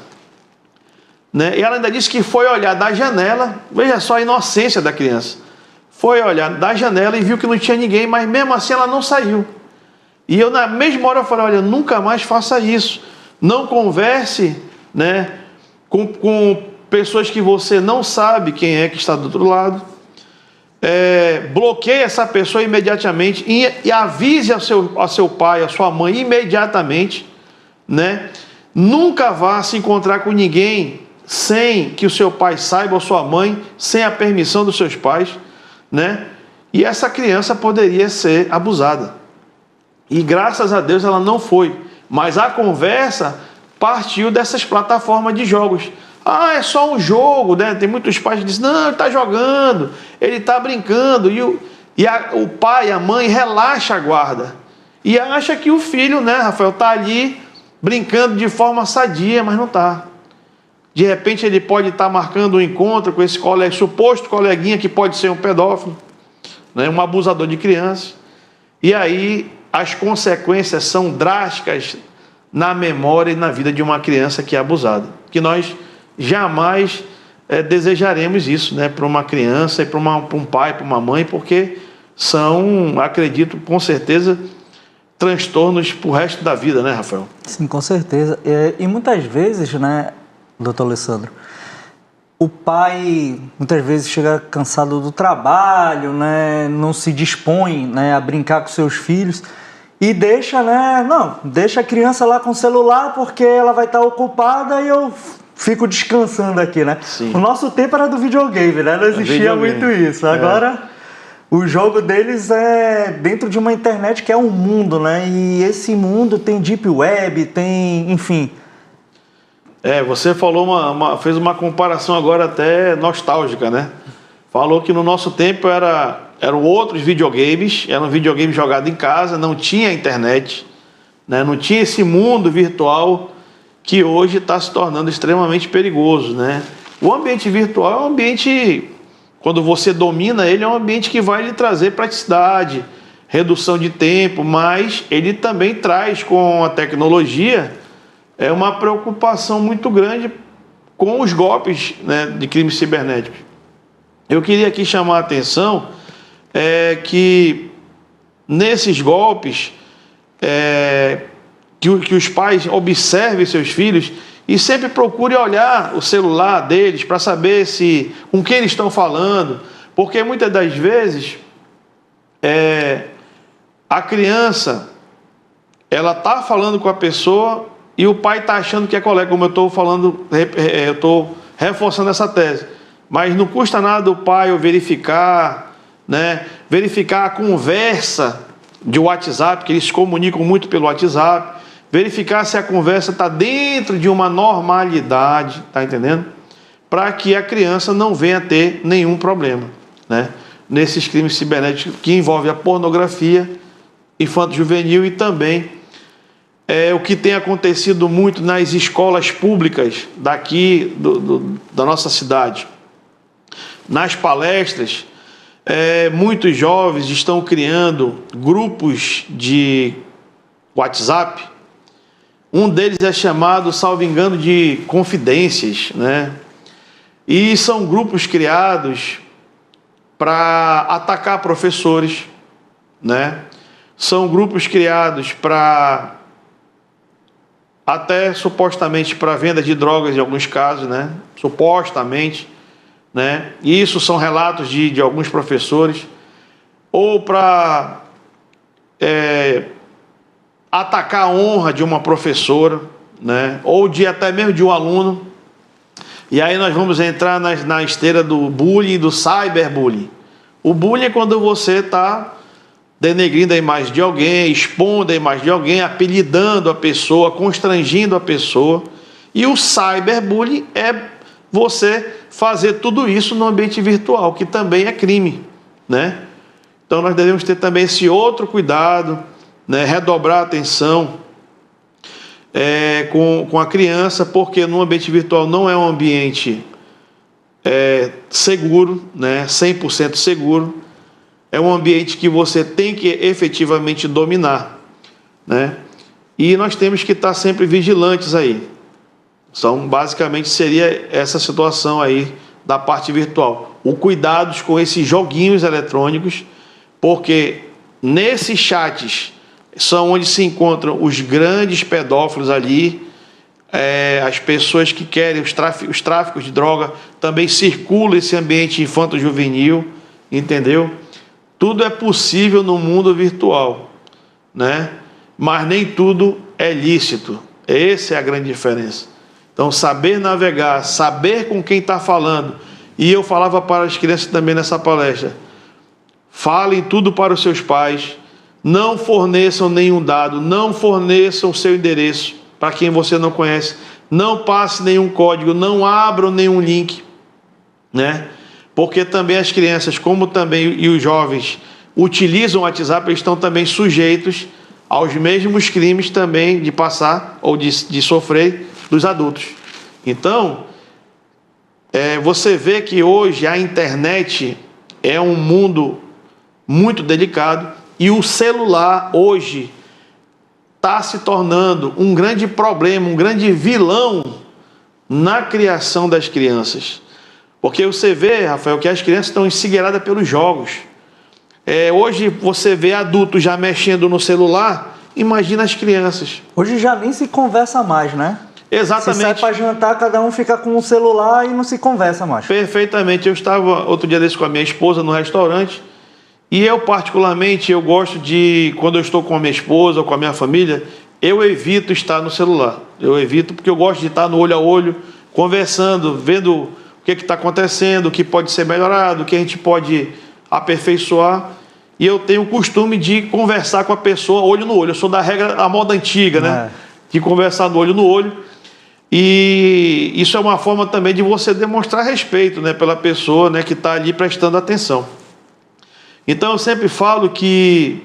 né, e ela ainda disse que foi olhar da janela, veja só a inocência da criança, foi olhar da janela e viu que não tinha ninguém, mas mesmo assim ela não saiu. E eu na mesma hora eu falei: olha, nunca mais faça isso, não converse, né, com pessoas que você não sabe quem é que está do outro lado. Bloqueie essa pessoa imediatamente e avise ao seu pai, à sua mãe imediatamente, né? Nunca vá se encontrar com ninguém sem que o seu pai saiba, ou sua mãe, sem a permissão dos seus pais, né? E essa criança poderia ser abusada. E graças a Deus ela não foi. Mas a conversa partiu dessas plataformas de jogos. Ah, é só um jogo, né? Tem muitos pais que dizem: não, ele está jogando, ele está brincando. O pai, a mãe, relaxa a guarda. E acha que o filho, né, Rafael, está ali brincando de forma sadia, mas não está. De repente ele pode estar marcando um encontro com esse suposto coleguinha que pode ser um pedófilo, né, um abusador de crianças. E aí as consequências são drásticas na memória e na vida de uma criança que é abusada. Que nós jamais desejaremos isso, né, para uma criança e para um pai, para uma mãe, porque são, acredito, com certeza, transtornos para o resto da vida, né, Rafael? Sim, com certeza. E muitas vezes, né, doutor Alessandro, o pai muitas vezes chega cansado do trabalho, né, não se dispõe, né, a brincar com seus filhos e deixa, né, deixa a criança lá com o celular porque ela vai estar ocupada e eu fico descansando aqui, né? Sim. O nosso tempo era do videogame, né? Não existia muito isso. Agora, o jogo deles é dentro de uma internet que é um mundo, né? E esse mundo tem deep web, tem, enfim. Você falou fez uma comparação agora até nostálgica, né? Falou que no nosso tempo eram outros videogames, era um videogame jogado em casa, não tinha internet, né? Não tinha esse mundo virtual que hoje está se tornando extremamente perigoso, né? O ambiente virtual é um ambiente, quando você domina ele, é um ambiente que vai lhe trazer praticidade, redução de tempo, mas ele também traz com a tecnologia uma preocupação muito grande com os golpes, né, de crimes cibernéticos. Eu queria aqui chamar a atenção que nesses golpes que os pais observem seus filhos e sempre procurem olhar o celular deles para saber com quem eles estão falando, porque muitas das vezes a criança ela está falando com a pessoa e o pai está achando que é colega, como eu estou falando, eu estou reforçando essa tese. Mas não custa nada o pai verificar, né? Verificar a conversa de WhatsApp, que eles se comunicam muito pelo WhatsApp, verificar se a conversa está dentro de uma normalidade, tá entendendo? Para que a criança não venha a ter nenhum problema, né? Nesses crimes cibernéticos que envolvem a pornografia infanto-juvenil e também o que tem acontecido muito nas escolas públicas daqui da nossa cidade. Nas palestras, muitos jovens estão criando grupos de WhatsApp. Um deles é chamado, salvo engano, de confidências, né? E são grupos criados para atacar professores, né? São grupos criados para até supostamente para venda de drogas em alguns casos, né? Supostamente, né? Isso são relatos de alguns professores, ou para atacar a honra de uma professora, né? Ou de até mesmo de um aluno. E aí nós vamos entrar na esteira do bullying e do cyberbullying. O bullying é quando você está denegrindo a imagem de alguém, expondo a imagem de alguém, apelidando a pessoa, constrangindo a pessoa. E o cyberbullying é você fazer tudo isso no ambiente virtual, que também é crime, né? Então nós devemos ter também esse outro cuidado, né? Redobrar a atenção com a criança, porque no ambiente virtual não é um ambiente seguro, né? 100% seguro. É um ambiente que você tem que efetivamente dominar, né? E nós temos que estar sempre vigilantes aí. Então, basicamente, seria essa situação aí da parte virtual. O cuidado com esses joguinhos eletrônicos, porque nesses chats são onde se encontram os grandes pedófilos ali, as pessoas que querem os tráficos de droga, também circula esse ambiente infanto-juvenil, entendeu? Tudo é possível no mundo virtual, né? Mas nem tudo é lícito. Essa é a grande diferença. Então, saber navegar, saber com quem está falando. E eu falava para as crianças também nessa palestra: falem tudo para os seus pais, não forneçam nenhum dado, não forneçam o seu endereço para quem você não conhece, não passe nenhum código, não abram nenhum link, né? Porque também as crianças, como também e os jovens utilizam o WhatsApp, eles estão também sujeitos aos mesmos crimes também de passar ou de sofrer dos adultos. Então, você vê que hoje a internet é um mundo muito delicado e o celular hoje está se tornando um grande problema, um grande vilão na criação das crianças. Porque você vê, Rafael, que as crianças estão encegueiradas pelos jogos. Hoje você vê adultos já mexendo no celular, imagina as crianças. Hoje já nem se conversa mais, né? Exatamente. Você sai para jantar, cada um fica com o celular e não se conversa mais. Perfeitamente. Eu estava outro dia desse com a minha esposa no restaurante e eu particularmente, eu gosto de, quando eu estou com a minha esposa ou com a minha família, eu evito estar no celular. Eu evito porque eu gosto de estar no olho a olho, conversando, vendo o que está acontecendo, o que pode ser melhorado, o que a gente pode aperfeiçoar. E eu tenho o costume de conversar com a pessoa olho no olho. Eu sou da regra, a moda antiga, né? De conversar do olho no olho. E isso é uma forma também de você demonstrar respeito, né, pela pessoa, né, que está ali prestando atenção. Então eu sempre falo que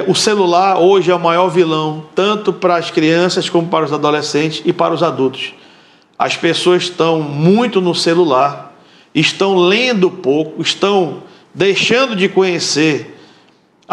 o celular hoje é o maior vilão, tanto para as crianças como para os adolescentes e para os adultos. As pessoas estão muito no celular, estão lendo pouco, estão deixando de conhecer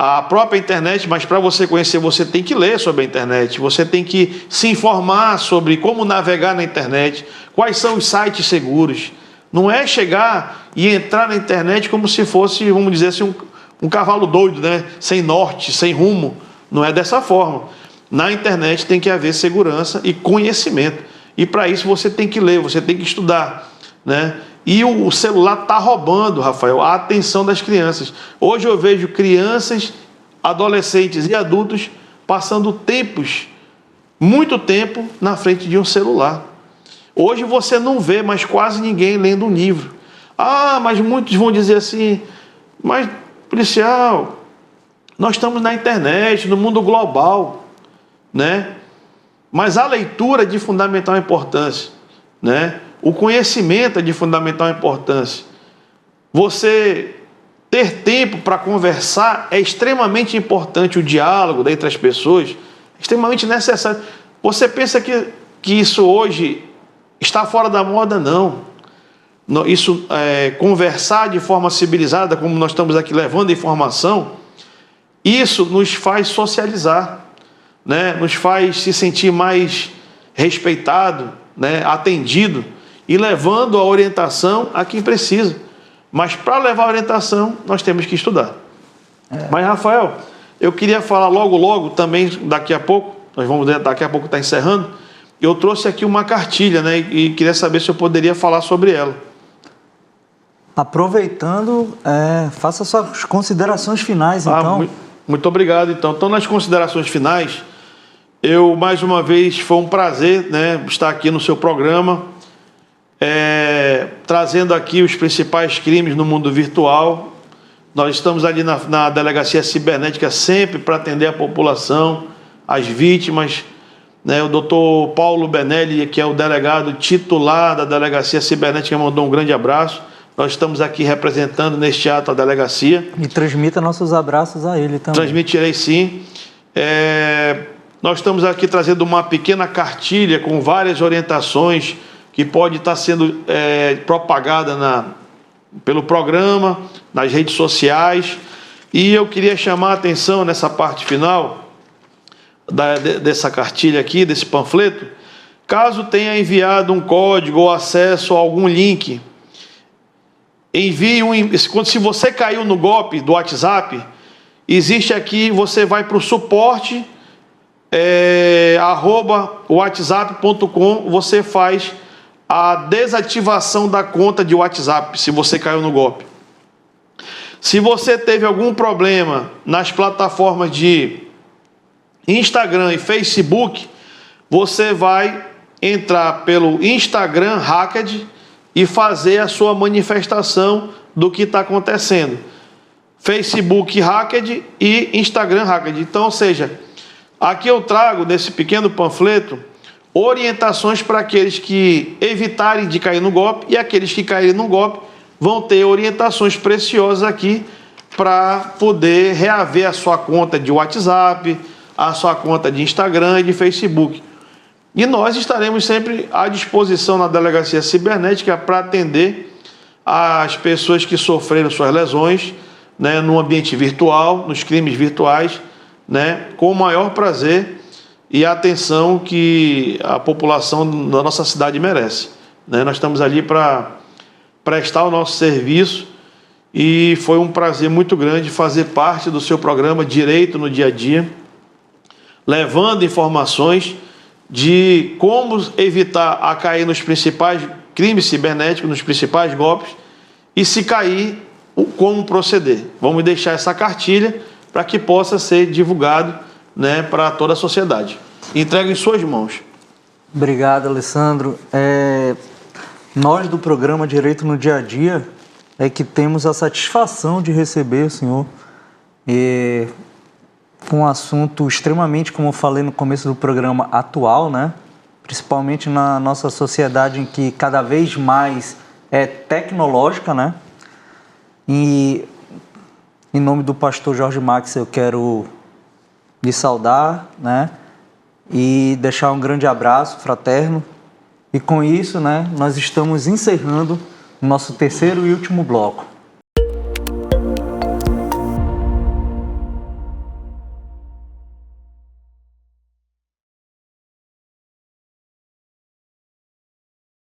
a própria internet, mas para você conhecer, você tem que ler sobre a internet, você tem que se informar sobre como navegar na internet, quais são os sites seguros. Não é chegar e entrar na internet como se fosse, vamos dizer assim, um cavalo doido, né? Sem norte, sem rumo. Não é dessa forma. Na internet tem que haver segurança e conhecimento. E para isso você tem que ler, você tem que estudar, né? E o celular está roubando, Rafael, a atenção das crianças. Hoje eu vejo crianças, adolescentes e adultos passando muito tempo na frente de um celular. Hoje você não vê mais quase ninguém lendo um livro. Ah, mas muitos vão dizer assim, mas policial, nós estamos na internet, no mundo global, né? Mas a leitura é de fundamental importância, né? O conhecimento é de fundamental importância. Você ter tempo para conversar é extremamente importante, o diálogo entre as pessoas é extremamente necessário. Você pensa que isso hoje está fora da moda? Não. Isso, conversar de forma civilizada, como nós estamos aqui levando informação, isso nos faz socializar, né? Nos faz se sentir mais respeitado, né? Atendido e levando a orientação a quem precisa. Mas para levar a orientação, nós temos que estudar. Mas, Rafael, eu queria falar logo também, daqui a pouco, daqui a pouco está encerrando, eu trouxe aqui uma cartilha, né? E queria saber se eu poderia falar sobre ela. Aproveitando, faça suas considerações finais, então. Muito obrigado, então. Então, nas considerações finais, mais uma vez, foi um prazer, né, estar aqui no seu programa, trazendo aqui os principais crimes no mundo virtual. Nós estamos ali na Delegacia Cibernética sempre para atender a população, as vítimas, né? O doutor Paulo Benelli, que é o delegado titular da Delegacia Cibernética, mandou um grande abraço. Nós estamos aqui representando neste ato a delegacia. E transmita nossos abraços a ele também. Transmitirei sim. Nós estamos aqui trazendo uma pequena cartilha com várias orientações que pode estar sendo propagada pelo programa, nas redes sociais. E eu queria chamar a atenção nessa parte final dessa cartilha aqui, desse panfleto. Caso tenha enviado um código ou acesso a algum link, se você caiu no golpe do WhatsApp, existe aqui, você vai para o suporte @whatsapp.com, você faz a desativação da conta de WhatsApp, se você caiu no golpe. Se você teve algum problema nas plataformas de Instagram e Facebook, você vai entrar pelo Instagram Hacked e fazer a sua manifestação do que está acontecendo. Facebook Hacked e Instagram Hacked. Então, ou seja, aqui eu trago nesse pequeno panfleto orientações para aqueles que evitarem de cair no golpe, e aqueles que caírem no golpe vão ter orientações preciosas aqui para poder reaver a sua conta de WhatsApp, a sua conta de Instagram e de Facebook. E nós estaremos sempre à disposição na Delegacia Cibernética para atender as pessoas que sofreram suas lesões, né, no ambiente virtual, nos crimes virtuais, né, com o maior prazer e atenção que a população da nossa cidade merece, né? Nós estamos ali para prestar o nosso serviço e foi um prazer muito grande fazer parte do seu programa Direito no Dia a Dia, levando informações de como evitar a cair nos principais crimes cibernéticos, nos principais golpes, e se cair, como proceder. Vamos deixar essa cartilha para que possa ser divulgado, né, para toda a sociedade. Entrego em suas mãos. Obrigado, Alessandro. Nós do programa Direito no Dia a Dia que temos a satisfação de receber o senhor com um assunto extremamente, como eu falei no começo do programa, atual, né? Principalmente na nossa sociedade em que cada vez mais é tecnológica, né? E em nome do pastor Jorge Max eu quero lhe saudar, né? E deixar um grande abraço fraterno. E com isso, né, nós estamos encerrando o nosso terceiro e último bloco.